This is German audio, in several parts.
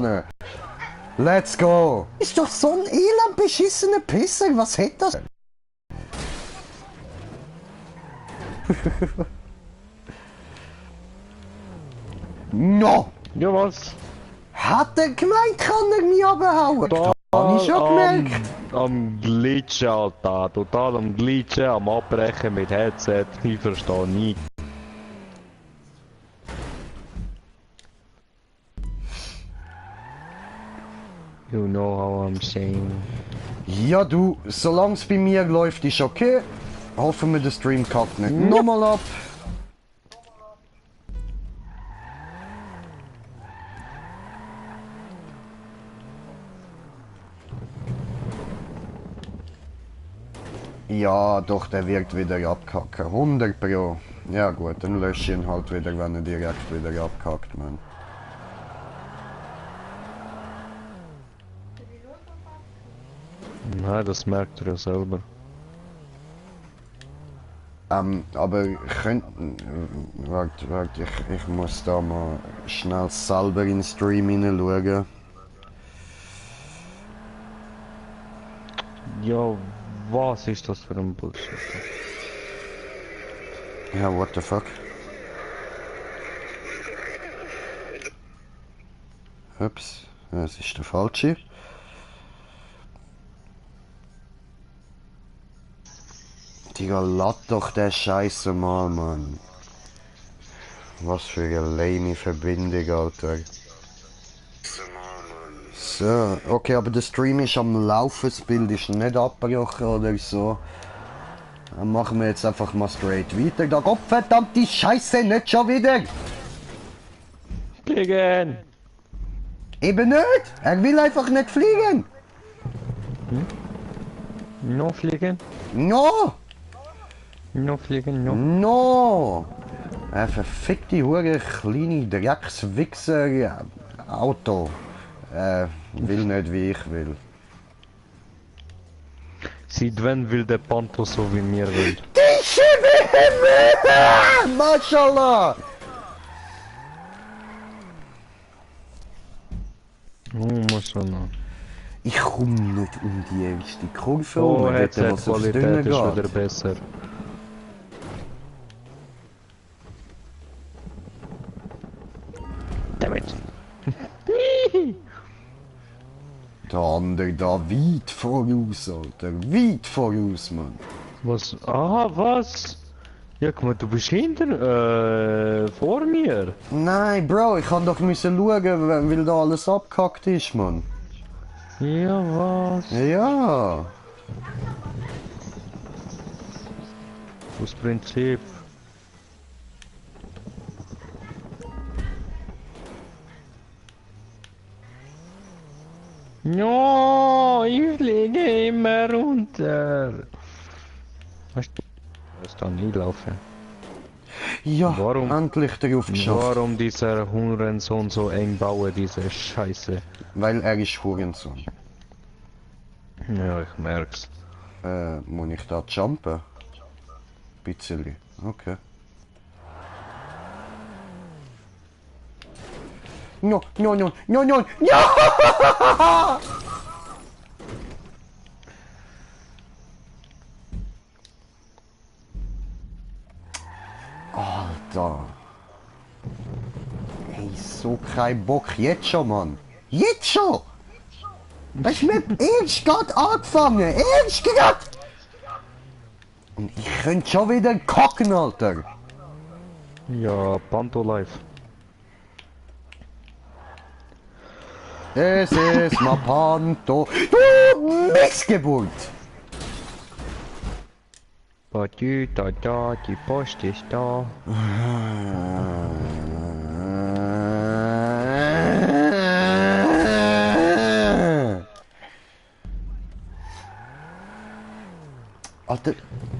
vorne. Let's go. Ist doch so ein elend beschissener Pisser. Was hätte das? No. Ja, was? Hat er gemeint, kann er mich abhauen? Hab ich schon gemerkt. Am Glitchen, Alter. Total am Glitchen, am Abbrechen mit Headset. Ich verstehe nicht. You know how I'm saying. Ja du, solange es bei mir läuft, ist okay. Hoffen wir, der Stream kackt nicht nochmal ab. Ja, doch, der wird wieder abkacken. 100 Pro. Ja gut, dann lösche ich ihn halt wieder, wenn er direkt wieder abkackt, man. Nein, das merkt er ja selber. Aber könnten... Warte, ich muss da mal schnell selber in den Stream hineinschauen. Ja, was ist das für ein Bullshit? Ja, what the fuck? Ups, das ist der falsche. Digga, lass doch der Scheiße mal, Mann. Was für eine lame Verbindung, Alter. So, okay, aber der Stream ist am Laufen, das Bild ist nicht abgebrochen oder so. Dann machen wir jetzt einfach mal straight weiter. Da Gott verdammt die Scheiße, nicht schon wieder! Fliegen! Eben nicht! Er will einfach nicht fliegen! No fliegen? No! No fliegen, no. No! Ein verfickte Hure kleine Dreckswichser ja, Auto. Will nicht wie ich will. Seit wann will der Panto so wie mir will? Die Schiebe! Mashallah! Oh, Maschallah. Ich komme nicht um die erste Kurve Oh, rum, was aufs Dünne Headset-Qualität ist wieder geht. besser. Damit. Der andere da weit voraus, Alter. Weit voraus, Mann. Was? Ah, was? Ja, guck mal, du bist hinter, vor mir. Nein, Bro, ich kann doch müssen schauen, weil da alles abgehackt ist, Mann. Ja, was? Ja. Das Prinzip. No, ich fliege immer runter. Weißt du, was da nie laufen? Ja, Warum? endlich darauf geschafft. Warum dieser Hurensohn so eng bauen, diese Scheiße? Weil er ist Hurensohn. Ja, ich merk's. Muss ich da jumpen? Bisschen. Okay. No, no, no, no, no, ja! Alter. Ey, so kein Bock. Jetzt schon, Mann. Jetzt schon! Das ist mit erst gerade angefangen. Erst gerade! Und ich könnte schon wieder kacken, Alter. Ja, Panto live. Es ist mal Panto. Du Missgeburt! Da, die Post ist da. Alter,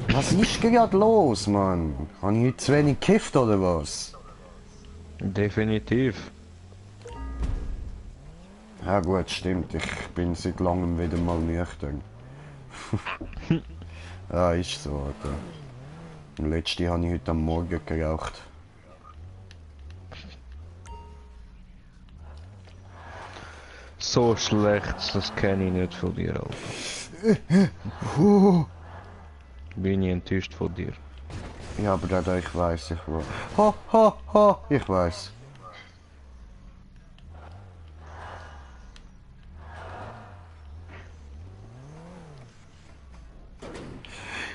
was ist gerade los, Mann? Habe ich heute zu wenig gekifft oder was? Definitiv. Ja gut, stimmt. Ich bin seit langem wieder mal nüchtern. Ja, ist so, Alter. Am letzten habe ich heute am Morgen geraucht. So schlecht, das kenne ich nicht von dir, Alter. Bin ich enttäuscht von dir. Ja, aber da ich weiß, ich weiß. Ha, ha, ha, ich weiß.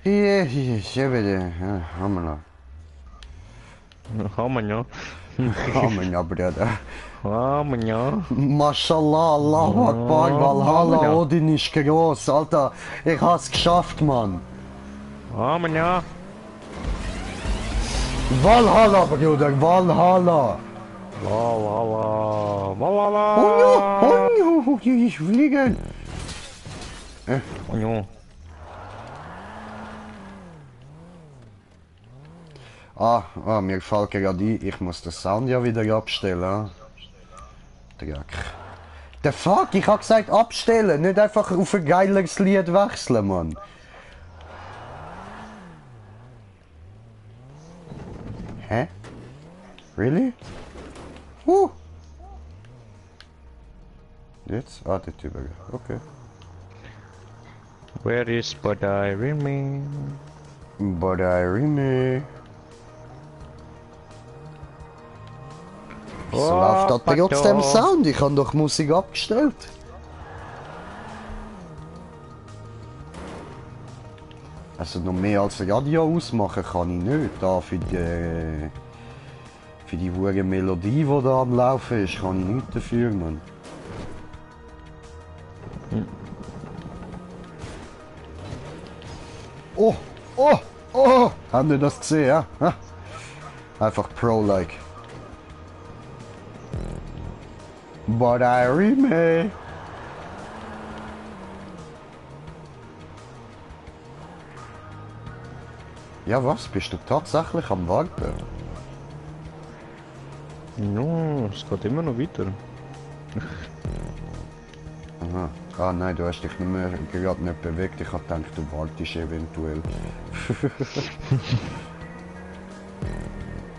Hier, bitte. Ja, haben wir noch. Haben wir ja. Haben wir noch, Bruder. Haben wir ja. Mashallah, Allahu Akbar, Valhalla, ja. Odin ist groß, Alter. Ich hab's geschafft, Mann. Haben wir ja. Valhalla, Bruder, Valhalla. Valhalla. Valhalla. Oh, ich fliegen. Oh ja. Mir fällt gerade ein, ich muss den Sound ja wieder abstellen. Dreck. Der Fuck, ich hab gesagt abstellen, nicht einfach auf ein geileres Lied wechseln, Mann. Hä? Really? Jetzt? Der Typ. Okay. Where is but I remain? But I remain. Wieso läuft da trotzdem Sound? Ich habe doch Musik abgestellt. Also noch mehr als Radio ausmachen kann ich nicht. Da für die hohe Melodie, die da am Laufen ist, kann ich nichts dafür, Mann. Oh! Habt ihr das gesehen, ja? Einfach Pro-like. But I remain. Ja, was? Bist du tatsächlich am Warten? No, es geht immer noch weiter. Aha. Ah nein, du hast dich nicht mehr, gerade nicht bewegt. Ich hab gedacht, du wartest eventuell.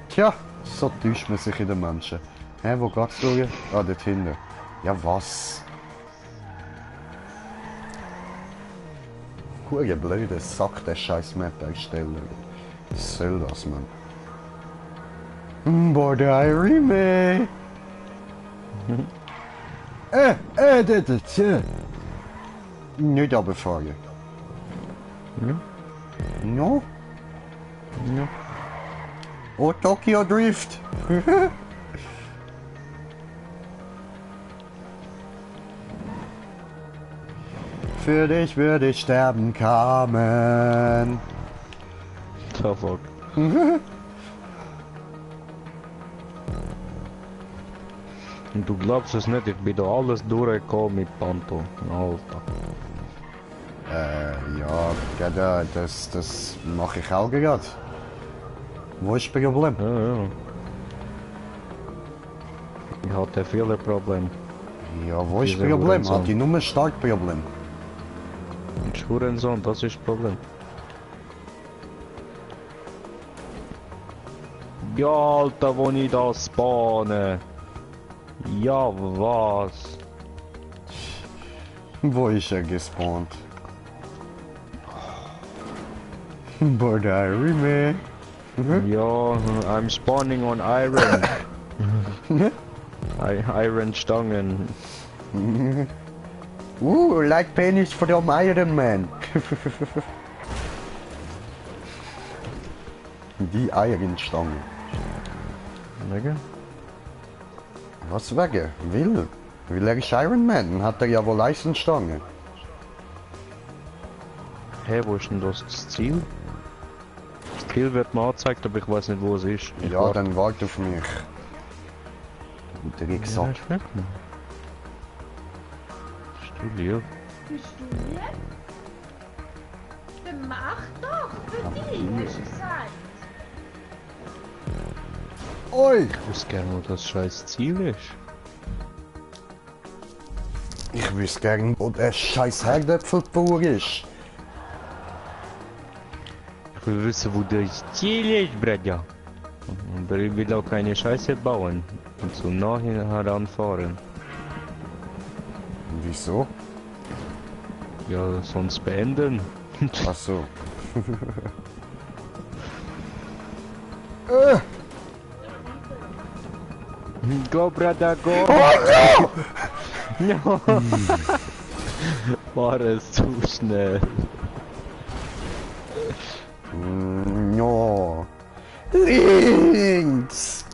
Tja, so täuscht man sich in den Menschen. Hä, wo geht's durch? Ah, dort hinten. Ja, was? Hure blöde Sack, der scheiß Map-Ersteller. Was soll das, Mann? But I remain. Das. Nicht runterfahren. Ja. No? Ja. Oh, Tokyo Drift. Für dich würde ich sterben, Carmen. So fuck. Und du glaubst es nicht, ich bin da alles durchgekommen mit Panto. Alter. Ja, gerade das mache ich auch gerade. Wo ist das Problem? Ja. Ich hatte viele Probleme. Ja, wo ist das Diese Problem? Hurensohn. Hat die nur ein Startproblem? Und Schurensohn, das ist das Problem. Ja, Alter, wo ich da spawne. Ja, was? Wo ist er gespawnt? But I remain. Ja, I'm spawning on Iron. Iron Stangen. Like penis from Iron Man. Die Eisenstange. Wegen? Was wegen? Will er ist Iron Man, dann hat er ja wohl Eisenstange. Hey, wo ist denn das Ziel? Das Ziel wird mir angezeigt, aber ich weiß nicht, wo es ist. Ich Ja, dann warte auf mich. Der Ja, gesagt. ist weg, Mann. Bist du lieb? Bist du hier? Dann mach doch, für dich, hast du gesagt. Oi! Ich wüsste gerne, wo das scheiß Ziel ist. Ich wüsste gern, wo der scheiß Herdäpfelbauer ist. Ich will wissen, wo das Ziel ist, Bredja. Aber ich will auch keine Scheiße bauen und so nachher heranfahren. Wieso? Ja, sonst beenden. Ach so. Go, brother, go! Oh No! War es zu schnell. no! No! Links!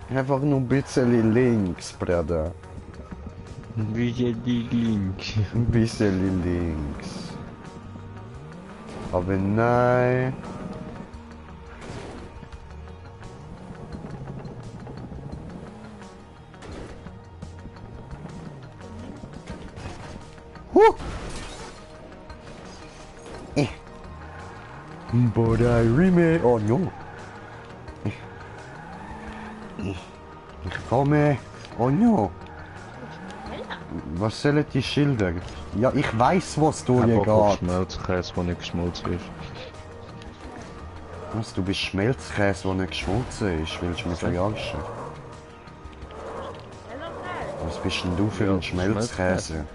Einfach nur ein bisschen links, Bruder. Wie geht die Link? Ein bisschen links. Aber nein. Huh. But I remember. Oh no. Ich komme. Oh no. Was sollen die Schilder? Ja, ich weiß, was du hier Einfach geht. Schmelzkäse, der nicht geschmolzen ist. Was, du bist Schmelzkäse, der nicht geschmolzen ist? Willst du mich verarschen? Was bist denn du für Ja, ein Schmelzkäse?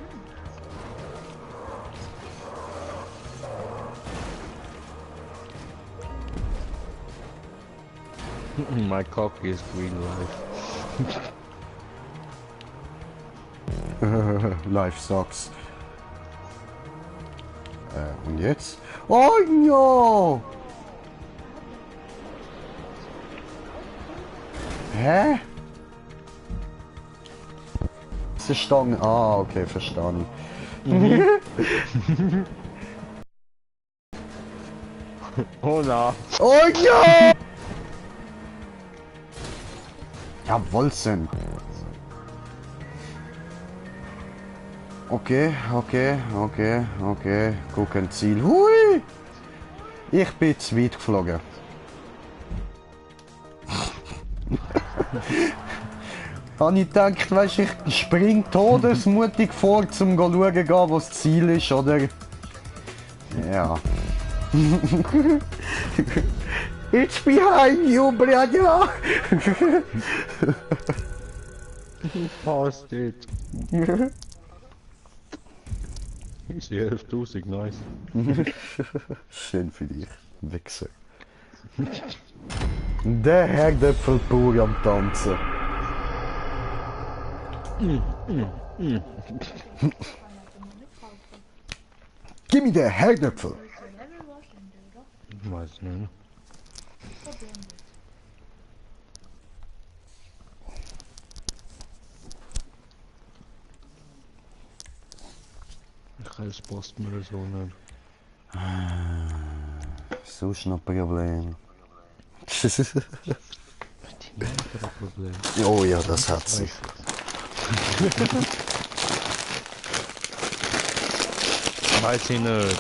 My cock is green life. Life sucks. Und jetzt? Oh no! Hä? Das ist Stange. Ah, okay, verstanden. Oh na! Oh no! Ja, Wolzen. Okay. Gucken Ziel. Hui! Ich bin zu weit geflogen. Habe ich gedacht, weißt, ich spring todesmutig vor, zum schauen gehen, wo das Ziel ist, oder? Ja. It's behind you, brother! Passt it. Ist die 11.000, nice. Schön für dich, Wichser. Der Herdöpfel pur am Tanzen. Gib mir den Herdöpfel! Ich weiß nicht. Ich kann das passt mir so nicht. So ist noch ein Problem. Problem. Oh ja, das hat sich. Weiß ich nicht.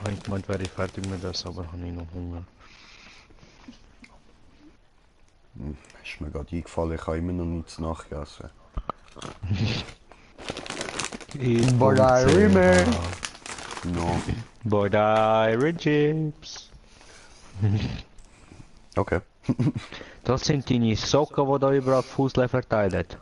Ich meinte, wäre ich fertig mit das, aber habe ich noch Hunger. Ist mir gerade eingefallen, ich habe immer noch nichts nachgegessen. But I remember. No. But I chips. Okay. Das sind deine Socken, die da überall Fußle verteilt.